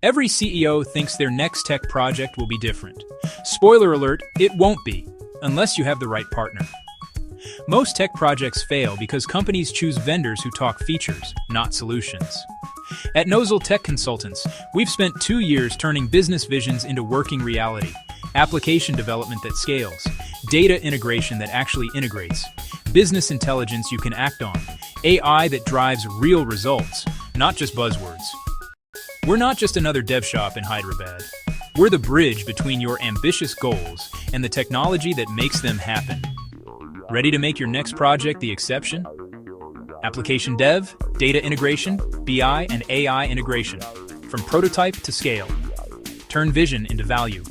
Every CEO thinks their next tech project will be different. Spoiler alert, it won't be, unless you have the right partner. Most tech projects fail because companies choose vendors who talk features, not solutions. At Knowzal Tech Consultants, we've spent 2 years turning business visions into working reality, application development that scales, data integration that actually integrates, business intelligence you can act on, AI that drives real results, not just buzzwords. We're not just another dev shop in Hyderabad. We're the bridge between your ambitious goals and the technology that makes them happen. Ready to make your next project the exception? Application dev, data integration, BI, and AI integration. From prototype to scale. Turn vision into value.